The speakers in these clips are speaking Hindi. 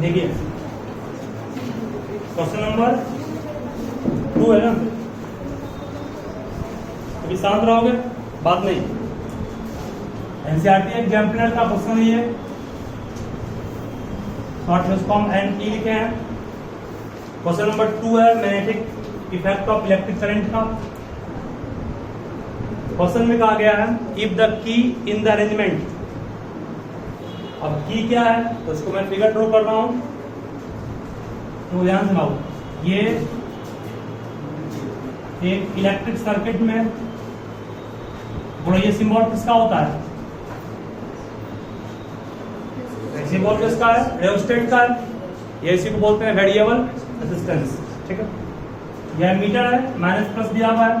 देखिए क्वेश्चन नंबर 2 है ना, अभी शांत रहोगे, बात नहीं। एनसीईआरटी एग्जाम्पलर का क्वेश्चन ये शॉर्ट में उसको हम एनई लिखे हैं। क्वेश्चन नंबर 2 है magnetic effect of electric current का। क्वेश्चन में कहा गया है if the key in the arrangement. अब की क्या है तो इसको मैं फिगर ड्रॉ कर रहा हूं, तो ध्यान सुनाओ। ये एक इलेक्ट्रिक सर्किट में बोलो, ये सिंबल किसका होता है? सिंबल किसका है? रेओस्टेट का है। ये इसी को बोलते हैं वेरिएबल रेजिस्टेंस। ठीक है, यह मीटर है, माइनस प्लस दिया हुआ है।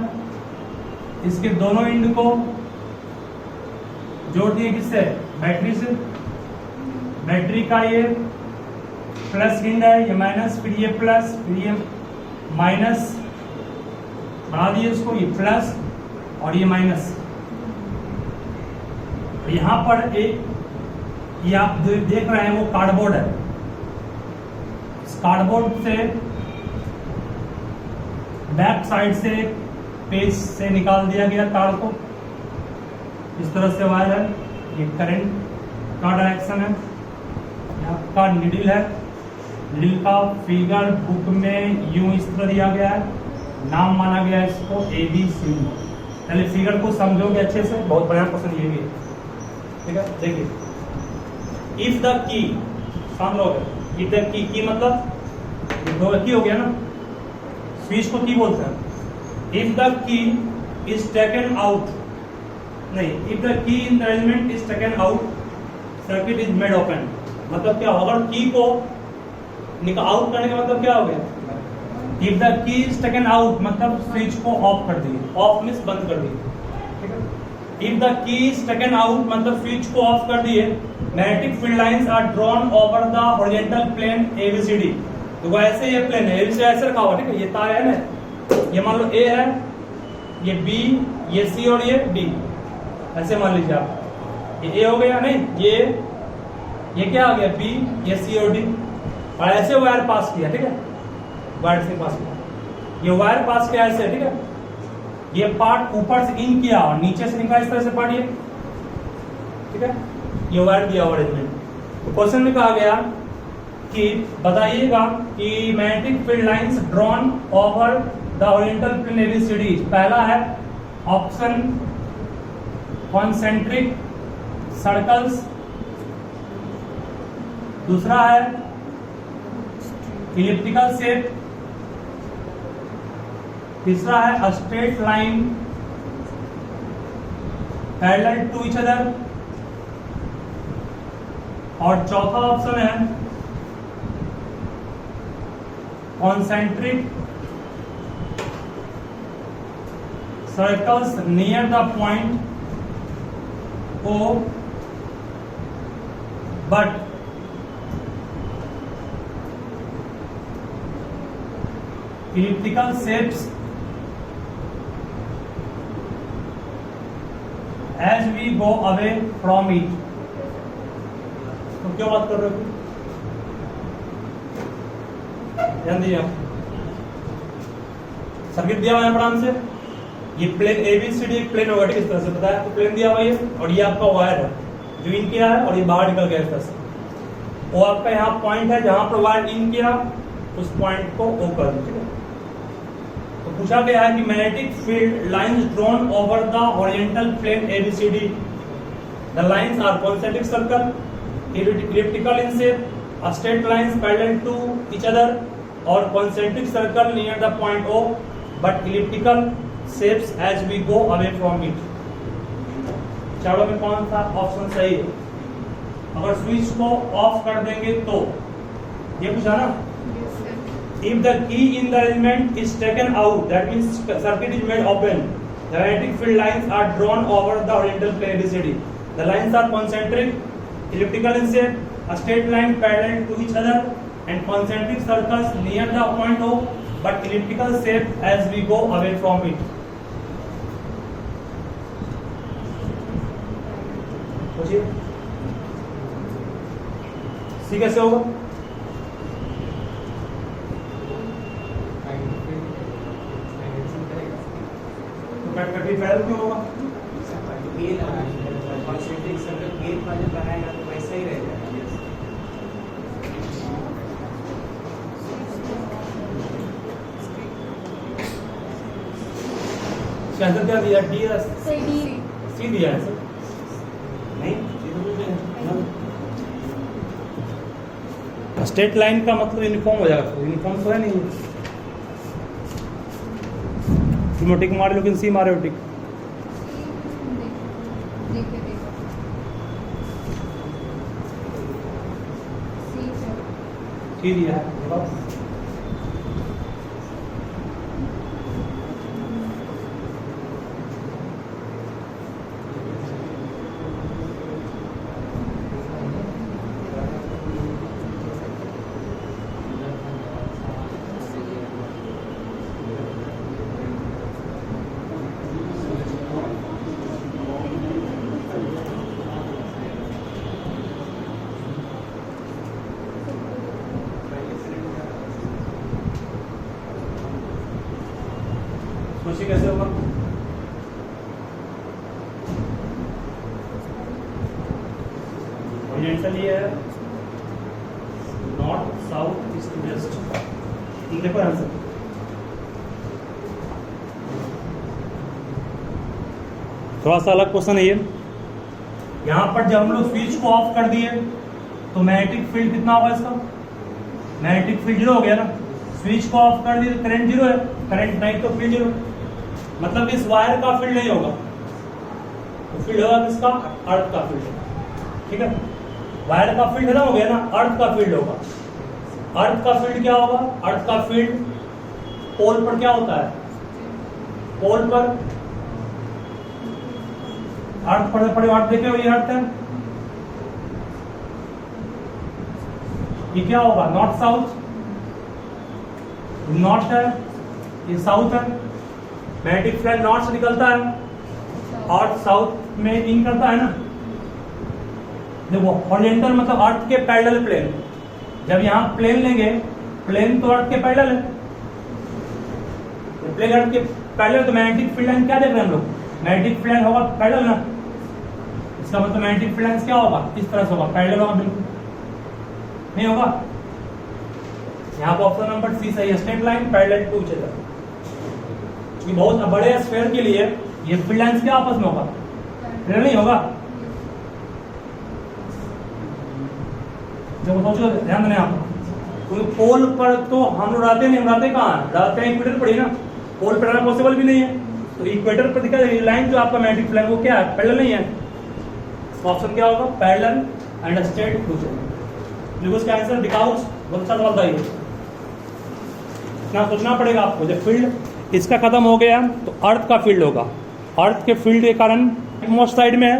इसके दोनों एंड को जोड़ दिए किससे? बैटरी से। बैटरी का ये प्लस एंड है, ये माइनस, फिर ये प्लस, फिर ये माइनस, बना दिए इसको, ये प्लस और ये माइनस। यहां पर एक ये आप देख रहे हैं वो कार्डबोर्ड है। इस कार्डबोर्ड से बैक साइड से पेज से निकाल दिया गया तार को, इस तरह से वायर है। ये करंट का डायरेक्शन है, आपका नीडल है। नीडल का फिगर बुक में यूं इस तरह दिया गया है, नाम माना गया है इसको ABC। पहले फिगर को समझोगे अच्छे से, बहुत बढ़िया क्वेश्चन ये भी है। ठीक है, देखिए इफ द की, समझ लोगे, इफ द की मतलब की हो गया ना, स्विच को की बोलते हैं। If the key is taken out, नहीं, if the key in the arrangement is taken out, circuit is made open. मतलब क्या होगा? की को आउट करने का मतलब क्या हो गया? If the key is taken out मतलब स्विच को ऑफ कर दिए। ऑफ मींस बंद कर दिए। ठीक है, if the key is taken out मतलब स्विच को ऑफ कर दिए। Magnetic field lines are drawn over the horizontal plane ABCD। तो ऐसे ये प्लेन है, ABC ऐसे रखा हुआ। ठीक है, ये तार है ना, ये मान लो A है, ये B, ये C और ये D, ऐसे मान लीजिए आप। ये A हो गया, नहीं ये क्या आ गया? B, ये C और D, और ऐसे वायर पास किया। ठीक है, वायर से पास किया, ये वायर पास किया ऐसे। ठीक है, ये पार्ट ऊपर से इन किया और नीचे से निकाला, इस तरह से पार्ट ये। ठीक है, ये वायर दिया अरेंजमेंट। तो क्वेश्चन में कहा गया कि बताइएगा कि magnetic field lines drawn over the horizontal plane ABCD। पहला है ऑप्शन कॉन्सेंट्रिक सर्कल्स, दूसरा है इलिप्टिकल शेप, तीसरा है straight line parallel to each other, और चौथा ऑप्शन है concentric circles near the point O but elliptical shapes as we go away from it। तो क्यों बात कर रहे हो? ध्यान दीजिए आप, सर्किट दिया हुआ है आराम से। ये प्लेन ABCD एक प्लेन होगा। ठीक है, इस तरह से बताया आपको, प्लेन दिया हुआ है और ये आपका वायर है जो इन किया है और ये बाहर निकल गया इस तरह से। वो आपका यहाँ पॉइंट है जहां पर वायर इन किया, उस पॉइंट को O कर दो। ठीक है, तो पूछा गया है कि magnetic field lines drawn over the horizontal plane ABCD। The lines are concentric circle, elliptical in shape, straight lines parallel to each other, और concentric circle near the point O, but elliptical shapes as we go away from it। चारों में कौन सा ऑप्शन सही है? अगर स्विच को ऑफ कर देंगे तो ये पूछा ना, if the key in the arrangement is taken out, that means circuit is made open, the magnetic field lines are drawn over the horizontal plane ABCD, the lines are concentric, elliptical in shape, a straight line parallel to each other, and concentric circles near the point O, but elliptical shape as we go away from it। सोचिए सी कैसे होगा? ऑटोमेटिक फेडरल क्यों होगा? कॉन्सेंट्रिक सर्कल गेट का जब बनाएगा तो वैसा ही रहेगा। आंसर क्या दिया? डी या डी। सी दिया आंसर? नहीं, स्ट्रेट लाइन का मतलब यूनिफॉर्म हो जाएगा। यूनिफॉर्म तो है नहीं। तुम टिक मार लो, लेकिन सी मारे हो टिक। सी दिया है। सोचिए कैसे होगा? ओरिएंटल ये है, नॉर्थ साउथ ईस्ट वेस्ट। देखो आंसर। थोड़ा सा अलग क्वेश्चन है ये। यहां पर जब हम लोग स्विच को ऑफ कर दिए तो मैग्नेटिक फील्ड कितना होगा इसका? मैग्नेटिक फील्ड 0 हो गया ना। स्विच को ऑफ कर दिए तो करंट 0 है, करंट नहीं तो फील्ड 0। मतलब इस वायर का फील्ड नहीं होगा, तो फील्ड होगा किसका? अर्थ का फील्ड। ठीक है, वायर का फील्ड खत्म हो गया ना, अर्थ का फील्ड होगा। अर्थ का फील्ड क्या होगा? अर्थ का फील्ड पोल पर क्या होता है? पोल पर अर्थ पर पड़े अर्थ देखे हो, ये अर्थ है। ये क्या होगा? North south. नॉर्थ है, ये साउथ है। मैग्नेटिक फील्ड नॉर्थ से निकलता है और साउथ में इन करता है ना। देखो हॉरिजॉन्टल मतलब अर्थ के पैरेलल प्लेन। जब यहाँ प्लेन लेंगे, प्लेन तो अर्थ के पैरेलल है, प्लेन अर्थ के पैरेलल, तो मैग्नेटिक फील्ड लाइन क्या देख रहे हैं हम लोग? मैग्नेटिक फील्ड लाइन होगा पैरेलल ना। इसका मतलब मैग्नेटिक फील्ड लाइन क्या होगा? इस तरह से होगा, पैरेलल होगा। बिल्कुल नहीं होगा। यहाँ पर ऑप्शन नंबर सी सही है, straight line parallel to each other. क्योंकि बहुत बड़े स्फीयर के लिए ये फील्ड लाइंस क्या आपस में होगा? पैरेलल नहीं होगा। जब सोचो, ध्यान देना आप, क्योंकि पोल पर तो हम लोग रहते नहीं। हम रहते कहाँ हैं? रहते हैं इक्वेटर पर ही ना। पोल पर रहना पॉसिबल भी नहीं है, तो इक्वेटर पर दिखा लाइन जो आपका मैग्नेटिक फील्ड वो क्या है? पैरेलल नहीं है। ऑप्शन क्या होगा? Parallel and straight to each other. देखो इसका आंसर दिखाओ। बहुत अच्छा सवाल था ये। इतना सोचना पड़ेगा आपको। जब फील्ड इसका खत्म हो गया तो अर्थ का फील्ड होगा। अर्थ के फील्ड के कारण एक मोस्ट साइड में है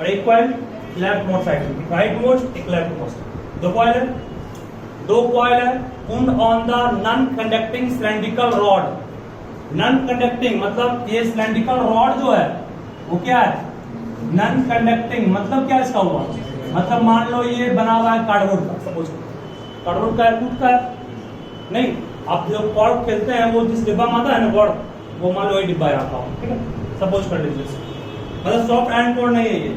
और एक कॉइल लेफ्ट मोस्ट साइड में, राइट मोस्ट एक लेफ्ट मोस्ट। दो कॉइल है, दो कॉइल है। Put on the non conducting cylindrical rod. Non conducting मतलब ये सिलेंड्रिकल रॉड जो है वो क्या है? नॉन कंडक्टिंग मतलब क्या इसका हुआ? मतलब मान लो ये बना हुआ है कार्डबोर्ड का, सपोज कार्डबोर्ड का है, टूट का है नहीं। आप जो कॉर्ड खेलते हैं वो जिस डिब्बा में आता है ना कॉर्ड, वो मान लो ये डिब्बा रखा हो, ठीक है, सपोज कर लीजिए। मतलब सॉफ्ट आयरन कॉर्ड नहीं है ये।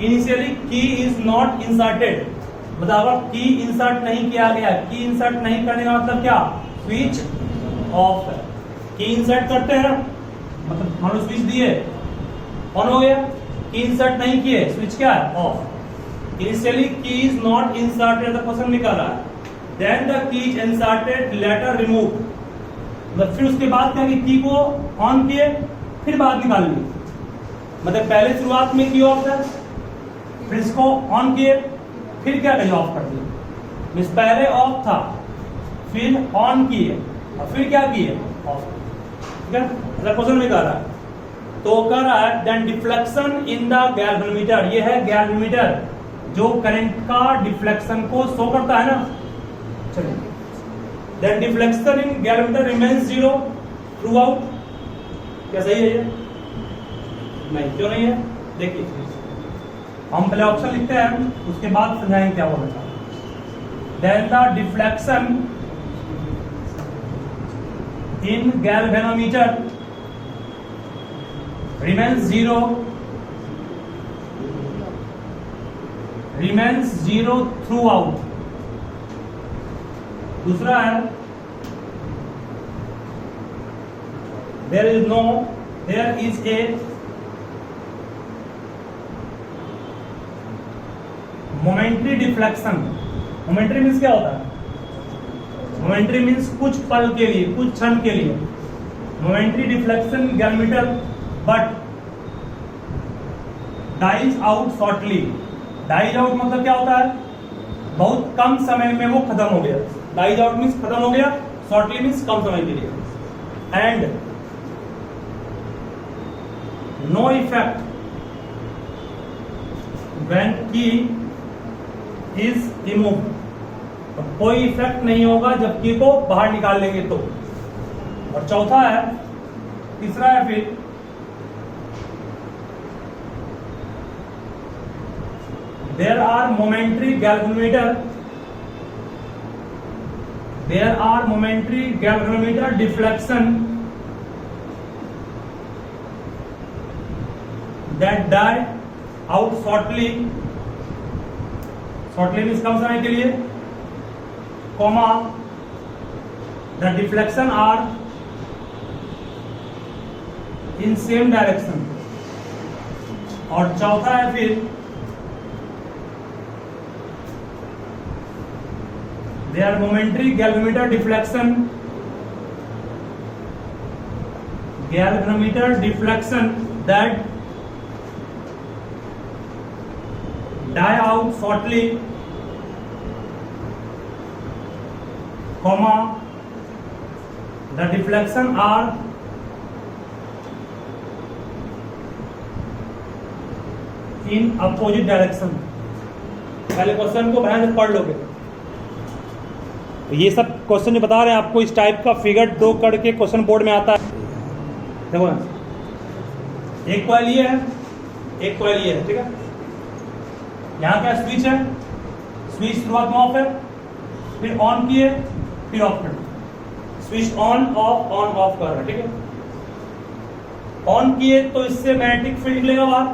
Initially key is not inserted, मतलब अगर की इंसर्ट नहीं किया गया, की इंसर्ट नहीं करने का मतलब क्या? स्विच ऑफ है। की इंसर्ट करते हैं मतलब मान लो स्विच दिए, ऑन हो गया। की इंसर्ट नहीं किए, स्विच क्या है? Off. Initially key is not inserted, question निकाला है। Then the key is inserted later remove, मतलब फिर उसके बाद क्या कि की को ऑन किए फिर बाहर निकाल ली। मतलब पहले शुरुआत में की ऑफ था, फिर इसको ऑन किए फिर क्या करिए? ऑफ कर दिए। मींस पहले ऑफ था फिर ऑन किए और फिर क्या किए? ऑफ। ठीक है, क्वेश्चन में कह रहा है तो कह रहा है then deflection in the galvanometer. ये है गैल्वेनोमीटर जो करंट का डिफ्लेक्शन को शो करता है ना। चलिए, then deflection in galvanometer remains 0 throughout. क्या सही है ये? नहीं, क्यों नहीं है? देखिए हम पहले ऑप्शन लिखते हैं उसके बाद समझाएंगे क्या होगा। Then the deflection in galvanometer remains zero throughout. दूसरा है there is a momentary deflection. Momentary means क्या होता है? मोमेंट्री मीन्स कुछ पल के लिए, कुछ क्षण के लिए. Momentary deflection galvanometer but dies out shortly. Dies out मतलब क्या होता है? बहुत कम समय में वो खत्म हो गया. डाइज आउट मीन्स खत्म हो गया, शॉर्टली मीन्स कम समय के लिए. And no effect when key is remove. तो कोई इफेक्ट नहीं होगा जब की को बाहर निकाल लेंगे तो. और चौथा है, तीसरा है फिर there are momentary galvanometer deflection that die out shortly means कम समय के लिए, comma the deflection are in same direction. और चौथा है फिर they are momentary galvanometer deflection that die out shortly, comma the deflection are in opposite direction. पहले क्वेश्चन को ध्यान से पढ़ लोगे. ये सब क्वेश्चन जो बता रहे हैं आपको, इस टाइप का फिगर 2 करके क्वेश्चन बोर्ड में आता है. देखो एक कॉइल ये है, एक कॉइल ये है, ठीक है. यहाँ क्या स्विच है, स्विच शुरुआत में ऑफ है, फिर ऑन किए, फिर ऑफ कर. स्विच ऑन ऑफ कर रहा है, ठीक है. ऑन किए तो इससे मैग्नेटिक फील्ड निकलेगा बाहर,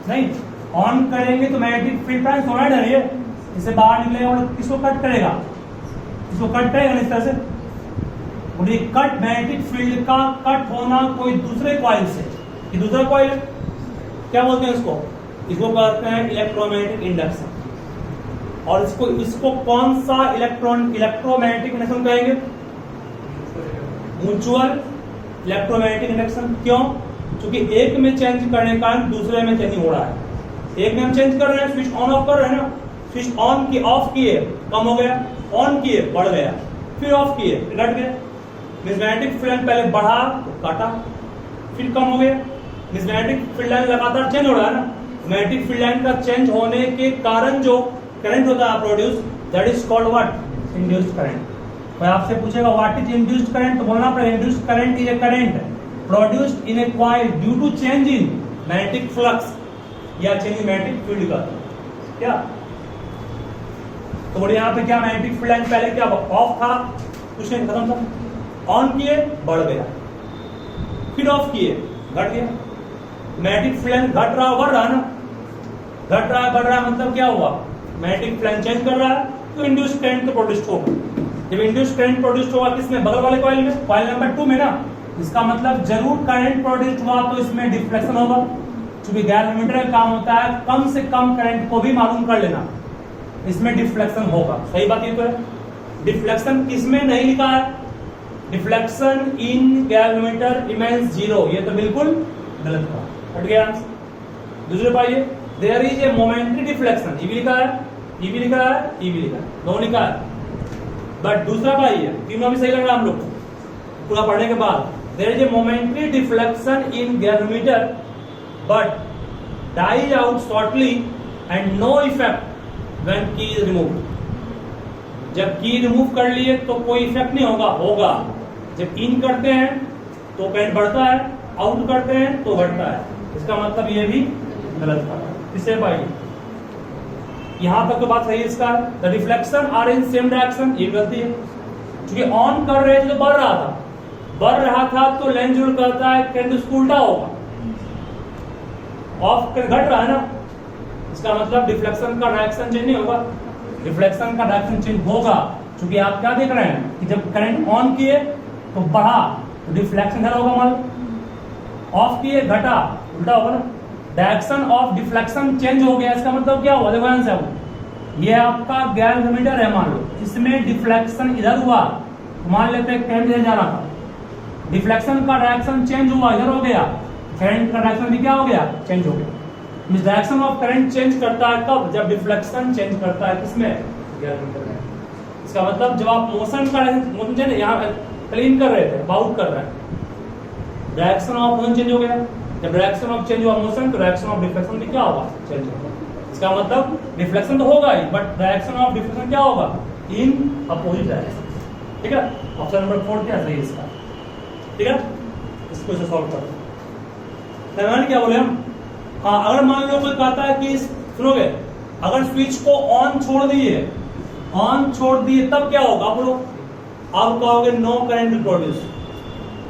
नहीं. ऑन करेंगे तो मैग्नेटिक फील्ड प्राइस होना है, ये इससे बाहर निकलेगा और किसको कट करेगा, इसको कट करेगा इस तरह से. और ये कट मैग्नेटिक फील्ड का कट होना कोई दूसरे कॉइल से, ये दूसरा कॉइल है, क्या बोलते हैं इसको कहते हैं इलेक्ट्रोमैग्नेटिक इंडक्शन. और इसको कौन सा इलेक्ट्रोमैग्नेटिक इंडक्शन कहेंगे? Mutual electromagnetic induction. क्यों? क्योंकि एक में चेंज करने का दूसरे में चेंजिंग हो रहा है. एक में हम चेंज कर रहे हैं, स्विच ऑन ऑफ कर रहे हैं ना. स्विच ऑन की ऑफ किए, कम हो गया, ऑन किए, बढ़ गया, फिर ऑफ किए, घट गया. मैग्नेटिक फील्ड पहले बढ़ा तो काटा, फिर कम हो गया. मैग्नेटिक फील्ड लाइन लगातार चेंज हो रहा है ना. मैग्नेटिक फील्ड लाइन का चेंज होने के कारण जो करंट होता है produce, that is called what? Induced current. कोई आपसे पूछेगा व्हाट इज इंड्यूस्ड करंट, तो बोलना पड़ेगा induced current is a current produced in a coil due to change in magnetic flux या चेंज इन मैग्नेटिक फील्ड का. क्या तो बोलिए यहाँ पे क्या मैग्नेटिक फील्ड लाइन पहले क्या ऑफ था, कुछ नहीं, खत्म था. ऑन किए, बढ़ गया, फिर ऑफ किए, घट गया. मैग्नेटिक फील्ड लाइन घट रहा, बढ़ रहा ना. घट रहा है, बढ़ रहा है, मतलब क्या हुआ? मैग्नेटिक फील्ड लाइन चेंज कर रहा है तो इंड्यूस्ड करंट तो प्रोड्यूस होगा. जब इंड्यूस्ड करंट प्रोड्यूस होगा किसमें? बगल वाले कॉइल में, कॉइल नंबर 2 में ना. इसका मतलब जरूर करंट प्रोड्यूस हुआ तो इसमें डिफ्लेक्शन होगा. क्योंकि गैल्वेनोमीटर का काम होता है कम से कम करंट को भी मालूम कर लेना, इसमें डिफ्लेक्शन होगा. सही बात ये तो है. डिफ्लेक्शन किसमें नहीं लिखा है? Deflection in galvanometer remains zero, ये तो बिल्कुल गलत था, हट गया आंसर. दूसरे पाइए, there is a momentary deflection, ये भी लिखा है, ये भी लिखा है, ये भी लिखा है, दोनों लिखा है. बट दूसरा पाइए, तीनों भी सही लग रहा है हम लोग पूरा पढ़ने के बाद. There is a momentary deflection in galvanometer but dies out shortly and no effect when key is removed. जब की रिमूव कर लिए तो कोई इफेक्ट नहीं होगा. जब इन करते हैं तो करंट बढ़ता है, आउट करते हैं तो घटता है. इसका मतलब ये भी गलत था. इसे पाइए, यहां तक तो बात सही है इसका. The reflection are in same direction, ये गलती है. क्योंकि ऑन कर रहे थे तो बढ़ रहा था तो लेंस जो करता है करंट उसको उल्टा होगा. ऑफ घट रहा है ना, इसका मतलब डिफ्लेक्शन का डायरेक्शन चेंज नहीं होगा, डिफ्लेक्शन का डायरेक्शन चेंज होगा, क्योंकि आप क्या देख रहे हैं कि जब करंट ऑन किए तो बढ़ा तो डिफ्लेक्शन इधर होगा, मान लो ऑफ किए घटा उल्टा होगा ना, डायरेक्शन ऑफ डिफ्लेक्शन चेंज हो गया, इसका मतलब क्या हुआ, देखो आंसर, ये आपका गैल्वेनोमीटर है, मान लो इसमें डिफ्लेक्शन इधर हुआ, मान लेते हैं करंट इधर जा रहा था, डिफ्लेक्शन का डायरेक्शन चेंज हुआ, इधर हो गया, करंट का डायरेक्शन भी क्या हो गया, चेंज हो गया। Means direction of current change करता है कब, जब डिफ्लेक्शन चेंज करता है किसमें, गैल्वेनोमीटर में। इसका मतलब जब आप मोशन का मोशन चेंज यहाँ क्लीन कर रहे थे, बाउट कर रहे हैं, डायरेक्शन ऑफ मोशन चेंज हो गया, जब डायरेक्शन ऑफ चेंज हुआ मोशन तो डायरेक्शन ऑफ डिफ्लेक्शन भी क्या होगा, चेंज होगा। इसका मतलब डिफ्लेक्शन तो होगा ही, बट डायरेक्शन ऑफ डिफ्लेक्शन क्या होगा, इन अपोजिट डायरेक्शन। ठीक है, ऑप्शन नंबर 4 क्या सही है इसका। ठीक है, इसको इसे सॉल्व करो। मैंने क्या बोले हम, हाँ अगर मान लो कोई कहता है कि सुनोगे, अगर स्विच को ऑन छोड़ दिए तब क्या होगा, आप लोग आप कहोगे no current produce.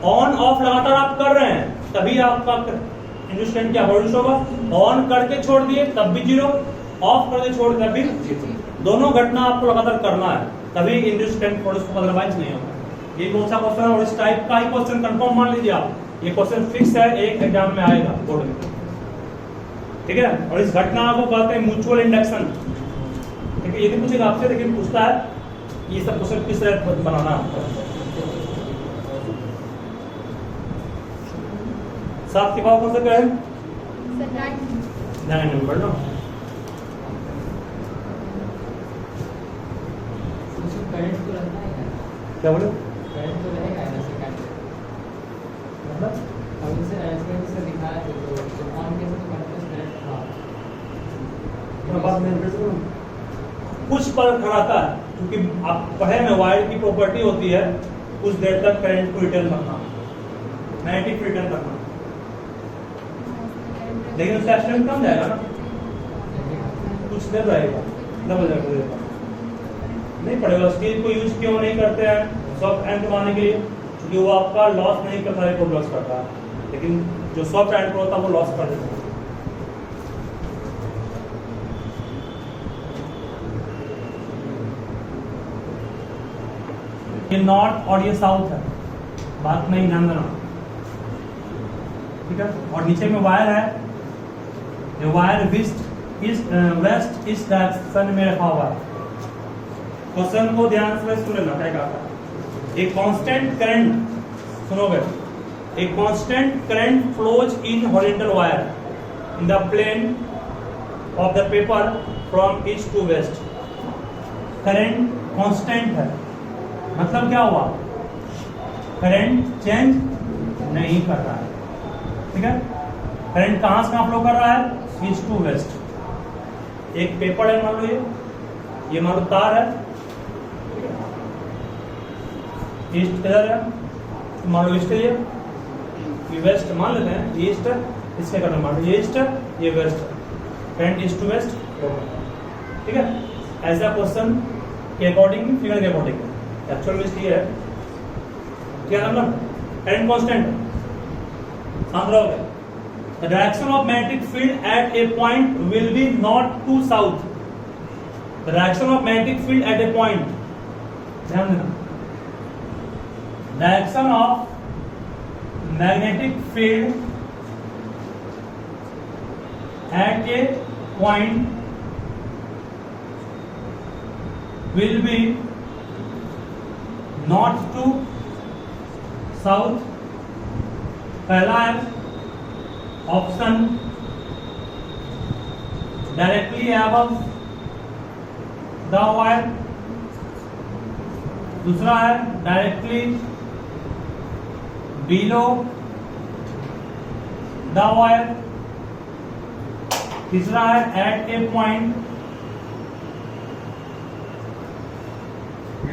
On off लगातार आप कर रहे हैं तभी आपका इंड्यूस्ड करंट क्या प्रोड्यूस होगा, ऑन करके छोड़ दिए तब भी जीरो, ऑफ करके छोड़ तब भी जीरो, दोनों घटना आपको लगातार करना है तभी इंड्यूस्ड करंट प्रोड्यूस होगा, अदरवाइज नहीं होगा। ये कौन सा क्वेश्चन है, और इस टाइप का ही क्वेश्चन कंफर्म मान लीजिए आप, ये क्वेश्चन फिक्स है, एक एग्जाम में आएगा बोर्ड में। ठीक है, और इस घटना को कहते हैं म्यूचुअल इंडक्शन। ठीक है, ये भी पूछेगा आपसे, लेकिन पूछता है ये सब क्वेश्चन किस तरह बनाना है। 7 के बाद कौन सा क्या है, 9 नंबर ना, करंट तो रहता है, क्या बोले, करंट तो रहेगा ना सेकंड, मतलब अब इसे ऐसे दिखाया तो ऑन कैसे तो करंट बात में कुछ पर कराता है, क्योंकि आप पढ़े में वायर की प्रॉपर्टी होती है कुछ देर तक करंट को रिटर्न करना, मैग्नेटिक रिटर्न करना, लेकिन उसका स्ट्रेंथ कम जाएगा ना, कुछ देर रहेगा, डबल जाएगा, नहीं पड़ेगा। स्टील को यूज क्यों नहीं करते हैं सॉफ्ट एंड बनाने के लिए, क्योंकि वो आपका लॉस नहीं करता है, लॉस करता है, लेकिन जो सॉफ्ट एंड होता है वो लॉस कर देता है। ये नॉर्थ और ये साउथ है, बात नहीं ध्यान देना। ठीक है, और नीचे में वायर है, ये वायर वेस्ट ईस्ट डायरेक्शन में रखा हुआ है। क्वेश्चन को ध्यान से सुन लेना, क्या कहा था, एक कांस्टेंट करंट, सुनोगे, एक constant current flows in horizontal wire in the plane of the paper from east to west. Current constant है, मतलब क्या हुआ, करंट चेंज नहीं कर रहा है। ठीक है, करंट कहां से कहां फ्लो कर रहा है, ईस्ट टू वेस्ट। एक पेपर है, मान लो ये मान लो तार है, ईस्ट किधर है, मान लो ईस्ट है, ये वेस्ट मान लेते हैं, ये ईस्ट है, इसके करना मान लो ये ईस्ट है, ये वेस्ट है, करंट ईस्ट टू वेस्ट होगा। ठीक है, ऐसा क्वेश्चन के अकॉर्डिंग, फिगर के अकॉर्डिंग, एक्चुअल में ये है क्या मतलब, करंट कांस्टेंट समझ रहे हो। The direction of magnetic field at a point will be north to south. The direction of magnetic field at a point, ध्यान देना, direction of magnetic field at a point will be north to south। पहला है option directly above the wire, दूसरा है डायरेक्टली बिलो द वायर, तीसरा है at a point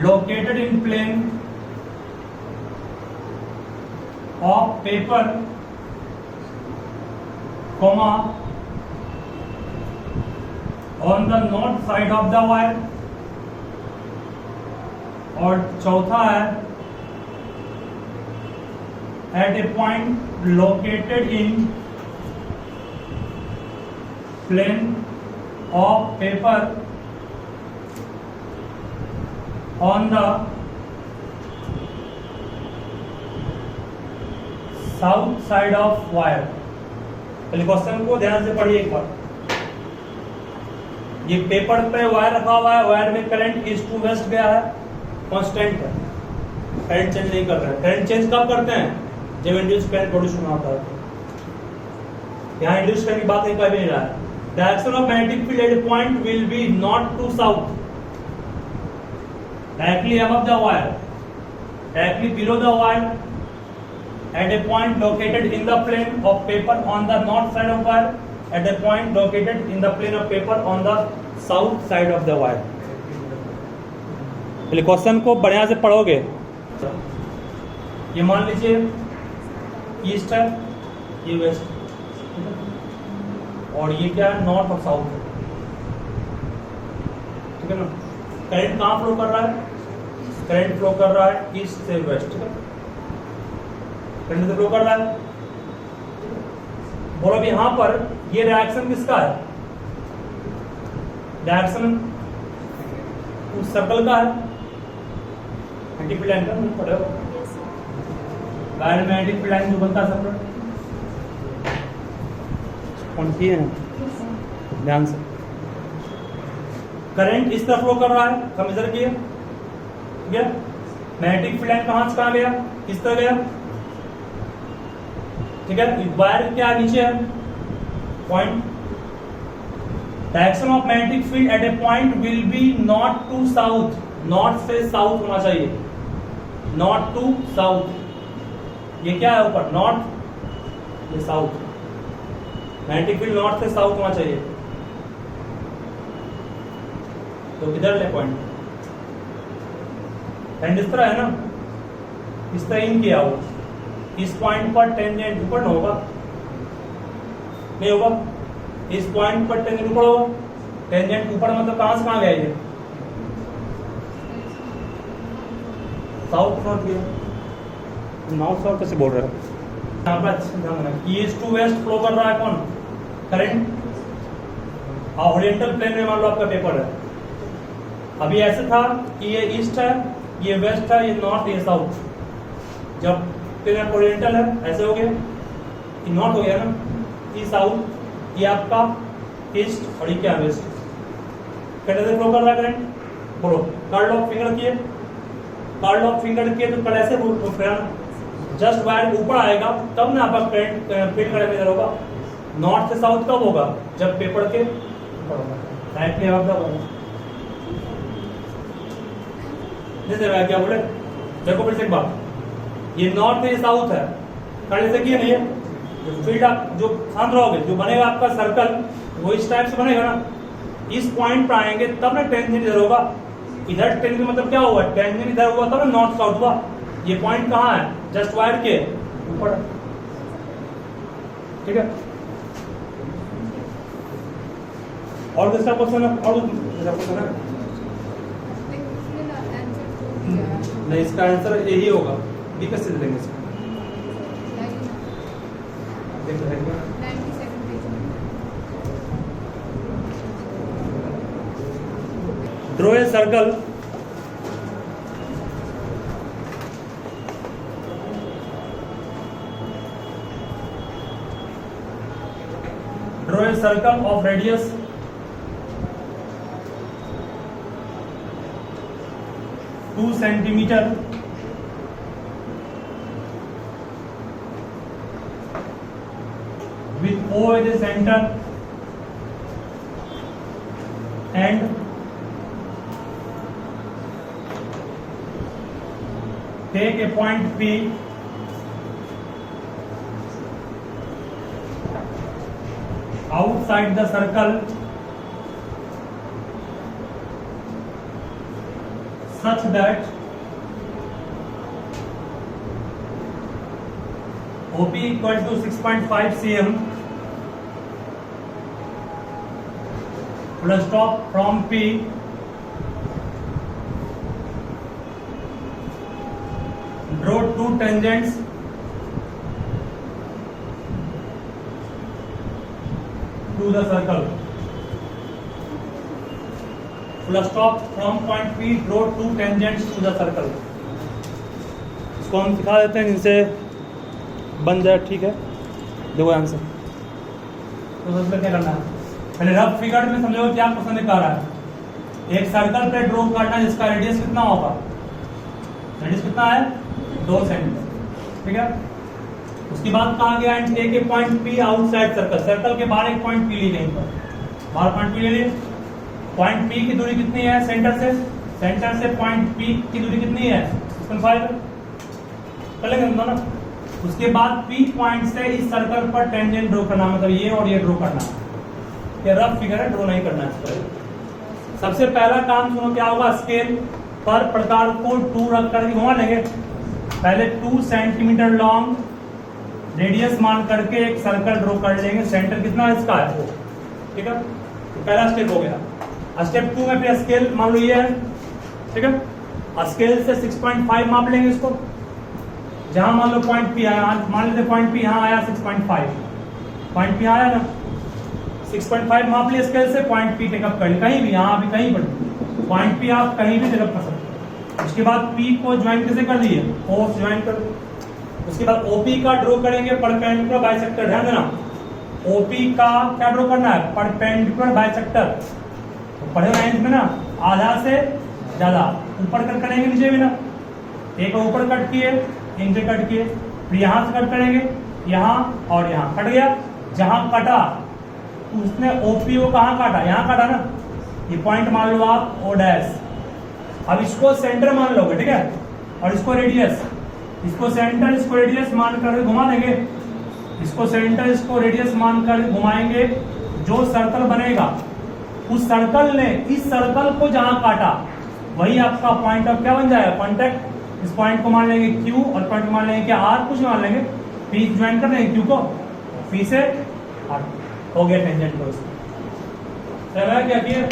located in plane of paper comma on the north side of the wire, और चौथा है at a point located in plane of paper on the south side of wire. पहले क्वेश्चन को ध्यान से पढ़िए एक बार। ये पेपर पे वायर रखा हुआ है, वायर में करंट ईस्ट टू वेस्ट गया है, कांस्टेंट है, करंट चेंज नहीं कर रहा है। करंट चेंज कब करते हैं? जब इंड्यूस करंट प्रोड्यूस होना होता है। यहाँ इंड्यूस करंट की बात नहीं कर भी नहीं रहा है। Direction of magnetic field at point will be not to south, directly above the wire, directly below the wire, at a point located in the plane of paper on the north side of wire, at a point located in the plane of paper on the south side of the wire। पहले क्वेश्चन को बढ़िया से पढ़ोगे। ये मान लीजिए ईस्ट है, ये वेस्ट, और ये क्या है? नॉर्थ और साउथ है, ठीक है ना। करंट कहाँ फ्लो कर रहा है? करंट फ्लो कर रहा है ईस्ट से वेस्ट, ठीक है, करंट से फ्लो कर रहा है। बोलो अब यहां पर ये रिएक्शन किसका है? रिएक्शन उस सर्कल का है, मैग्नेटिक फील्ड लाइन का पढ़े हो, वायर में मैग्नेटिक फील्ड लाइन जो बनता है सर्कल, कौन सी है? ध्यान से। करंट इस तरफ फ्लो कर रहा है, हम इधर किए, ठीक है। मैग्नेटिक फील्ड लाइन कहां से कहां गया? इस तरह गया, ठीक है। वायर क्या नीचे है? Point. Direction of magnetic field at a point will be not to south, north से साउथ होना चाहिए, नॉट टू साउथ। ये क्या है ऊपर? नॉर्थ, ये साउथ। मैग्नेटिक फील्ड नॉर्थ से साउथ होना चाहिए, तो किधर ले पॉइंट? एंड इस तरह है ना, इस तरह इन किया हो, इस पॉइंट पर टेंजेंट ऊपर होगा, नहीं होगा? इस पॉइंट पर टेंजेंट ऊपर होगा, टेंजेंट ऊपर मतलब कहां से कहां गया? ये साउथ नॉर्थ गया, नॉर्थ साउथ कैसे बोल रहे हो? यहाँ पर अच्छा ध्यान रखना, ईस्ट टू वेस्ट फ्लो कर रहा है कौन? करंट। हॉरिजॉन्टल प्लेन में मान लो आपका पेपर है, अभी ऐसे था कि ये ईस्ट है, ये वेस्ट है, ये नॉर्थ, ये साउथ। जब प्लेन ओरिएंटल है, ऐसे हो गया, ये नॉर्थ हो गया ना, ये साउथ, ये आपका ईस्ट, और ये क्या वेस्ट। कैसे से फ्लो कर रहा है करंट? बोलो। कर्ल ऑफ फिंगर किए, कर्ल ऑफ फिंगर किए तो कैसे जस्ट वायर ऊपर आएगा तब ना आपका करंट फील्ड करंट इधर होगा। नॉर्थ से साउथ कब होगा? जब पेपर के ऊपर होगा, डायरेक्टली अब कब होगा? जैसे क्या बोले, देखो फिर से एक बात, ये नॉर्थ है, ये साउथ है, खड़े से किए नहीं है, जो फील्ड आप जो शांत रहोगे, जो बनेगा आपका सर्कल वो इस टाइप से बनेगा ना। इस पॉइंट पर आएंगे तब ना टेंजेंट इधर होगा, इधर टेंजेंट मतलब क्या हुआ? टेंजेंट इधर हुआ तब ना नॉर्थ साउथ हुआ। ये पॉइंट कहाँ है? जस्ट वायर के ऊपर, ठीक है। और दूसरा क्वेश्चन है, और दूसरा क्वेश्चन है नहीं, इसका आंसर यही होगा, विकसित से देंगे इसका। Draw a circle of radius 2 centimeter with O as the center and take a point P outside the circle such that OP equal to 6.5 cm plus stop from P draw two tangents to the circle. Full stop from point P draw two tangents to the circle. इसको हम दिखा देते हैं जिनसे बन जाए, ठीक है। देखो आंसर तो सबसे क्या करना है, पहले रफ फिगर में समझो क्या क्वेश्चन दिखा रहा है। एक सर्कल पे ड्रॉ करना है जिसका रेडियस कितना होगा, रेडियस कितना है 2 सेंटीमीटर, ठीक है। उसके बाद कहा गया and take a point P outside circle, circle के बाहर एक पॉइंट पी ली गई, बाहर पॉइंट पी ले लिए। पॉइंट पी की दूरी कितनी है सेंटर से, सेंटर से पॉइंट पी की दूरी कितनी है 6.5 कर लेंगे हम दोनों। उसके बाद पी पॉइंट से इस सर्कल पर टेंजेंट ड्रॉ करना, मतलब ये और ये ड्रॉ करना। ये रफ फिगर है, ड्रॉ नहीं करना है इस पर। सबसे पहला काम सुनो क्या होगा, स्केल पर प्रकार को 2 रख कर घुमा लेंगे। पहले 2 सेंटीमीटर लॉन्ग रेडियस मान करके एक सर्कल ड्रॉ कर लेंगे, सेंटर कितना इसका है, ठीक है। तो पहला स्टेप हो गया। स्टेप 2 में फिर स्केल मान लो ये है, ठीक है। स्केल से 6.5 माप लेंगे इसको, जहां मान लो पॉइंट पी आया, मान लेते पॉइंट पी यहाँ आया 6.5, पॉइंट पी आया ना 6.5 माप लिया स्केल से, पॉइंट पी टेकअप कर लिया कहीं भी, यहाँ भी कहीं पर पॉइंट पी आप कहीं भी टेकअप कर सकते। उसके बाद पी को ज्वाइन कैसे कर दिए, ओ ज्वाइन कर। उसके बाद ओपी का ड्रॉ करेंगे परपेंडिकुलर बाइसेक्टर, ध्यान देना ओपी का क्या ड्रॉ करना है, परपेंडिकुलर बाइसेक्टर। तो पढ़े रेंज में ना आधा से ज्यादा ऊपर कट करेंगे, नीचे भी ना, एक ऊपर कट किए, नीचे कट किए, फिर यहाँ से कट करेंगे, यहाँ और यहाँ कट गया। जहां कटा उसने ओपीओ कहाँ काटा, यहाँ काटा ना, ये पॉइंट मान लो आप ओ डैश। अब इसको सेंटर मान लोगे, ठीक है, और इसको रेडियस, इसको सेंटर इसको रेडियस मान कर घुमा देंगे, इसको सेंटर इसको रेडियस मान कर घुमाएंगे। जो सर्कल बनेगा उस सर्कल ने इस सर्कल को जहां काटा वही आपका पॉइंट ऑफ क्या बन जाएगा, कॉन्टेक्ट। इस पॉइंट को मान लेंगे क्यू और पॉइंट को मान लेंगे क्या आर, कुछ मान लेंगे पी, ज्वाइन कर देंगे क्यू को पी से आर, हो गया टेंजेंट को। इसमें क्या किए,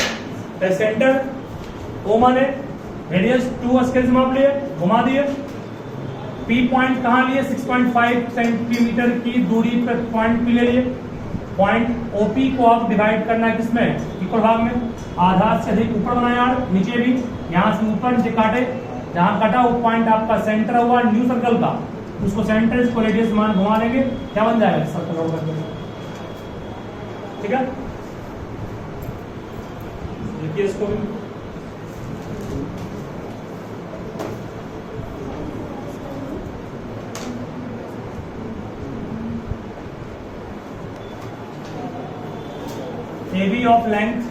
सेंटर ओ माने रेडियस 2 स्केल से माप लिए, घुमा दिए। पी पॉइंट कहाँ लिए, 6.5 सेंटीमीटर की दूरी पर पॉइंट पी ले लिए। पॉइंट ओपी को आप डिवाइड करना है किसमें, इक्वल भाग में, आधा से अधिक ऊपर बनाया और नीचे भी, यहाँ से ऊपर नीचे काटे, जहां कटा वो पॉइंट आपका सेंटर हुआ न्यू सर्कल का, उसको सेंटर इसको रेडियस मान घुमा देंगे, क्या बन जाएगा सर्कल होगा, ठीक है। देखिए इसको भी AB of length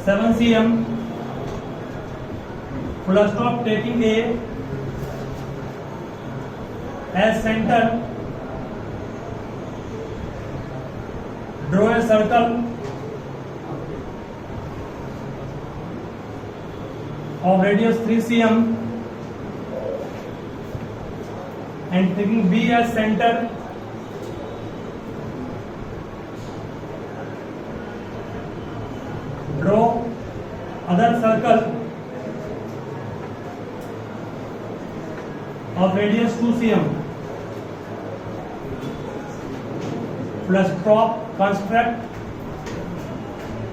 7 cm, full stop taking A as center, draw a circle of radius 3 cm and taking B as center, draw other circle of radius 2 cm, plus drop construct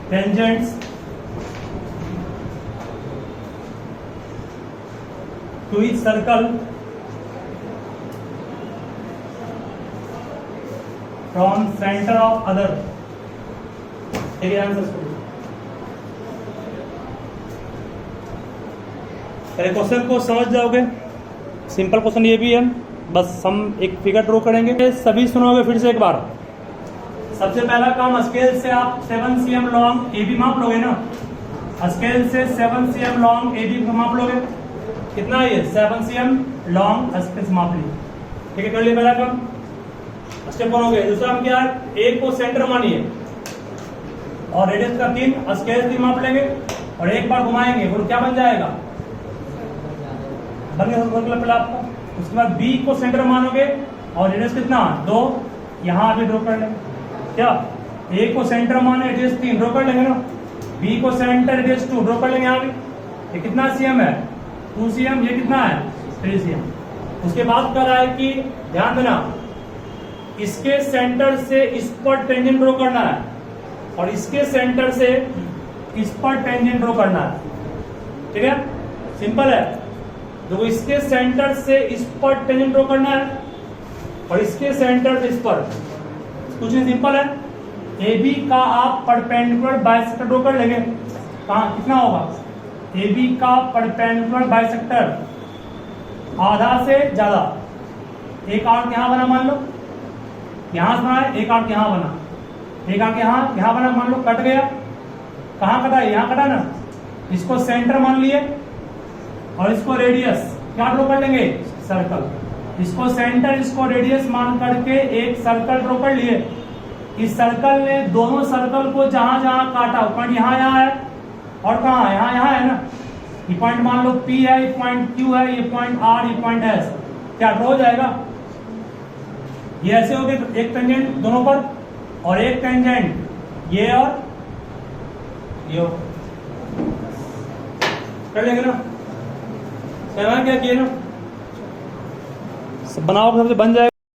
tangents to each circle from center of other। ठीक है आंसर। पहले क्वेश्चन को समझ जाओगे, सिंपल क्वेश्चन ये भी है, बस हम एक फिगर ड्रॉ करेंगे, सभी सुनोगे फिर से एक बार। सबसे पहला काम, स्केल से आप 7 cm लॉन्ग AB माप लोगे ना, स्केल से 7 cm लॉन्ग AB माप लोगे, कितना है ये 7 cm लॉन्ग स्केल से माप ली, ठीक है। कर लिया पहला काम, स्टेप 1 हो गया। दूसरा हम क्या है, एक को सेंटर मानिए और रेडियस का 3 स्केल 3 माप लेंगे और एक बार घुमाएंगे, वो क्या बन जाएगा, बन गया पहले आपको। उसके बाद बी को सेंटर मानोगे और रेडियस कितना 2, यहाँ अभी ड्रॉ कर लेंगे, क्या ए को सेंटर माने रेडियस 3 ड्रॉ कर लेंगे ना, बी को सेंटर रेडियस 2 ड्रॉ कर लेंगे। यहाँ भी ये कितना cm है 2 cm, ये कितना है 3 cm। उसके बाद कह रहा है कि ध्यान देना, इसके सेंटर से इस पर टेंजेंट ड्रॉ करना है, और इसके सेंटर से इस पर टेंजेंट ड्रॉ करना है। ठीक है, सिंपल है। देखो इसके सेंटर से इस पर टेंजेंट ड्रॉ करना है और इसके सेंटर से इस पर, कुछ नहीं, सिंपल है। ए बी का आप परपेंडिकुलर बाइसेक्टर ड्रॉ कर लेंगे। कहाँ कितना होगा? ए बी का परपेंडिकुलर बाइसेक्टर आधा से ज्यादा, एक आर्क यहां बना, मान लो यहां से बना है, एक आर्क यहां बना, एक आर्क यहां बना, मान लो कट गया। कहां कटा है? यहां कटा ना। इसको सेंटर मान लिए और इसको रेडियस क्या ड्रॉ कर लेंगे? सर्कल। इसको सेंटर, इसको रेडियस मान करके एक सर्कल ड्रॉ कर लिए। इस सर्कल ने दोनों सर्कल को जहां जहां काटा, पॉइंट यहां है और कहां? यहां है ना। ये पॉइंट मान लो P है, ये पॉइंट Q है, ये पॉइंट R, ये पॉइंट S, क्या ड्रॉ हो जाएगा? ये ऐसे हो गए एक टेंजेंट दोनों पर और एक टेंजेंट ये और ये कर लेंगे ना। क्या किए ना, बनाओ सबसे बन जाएगा।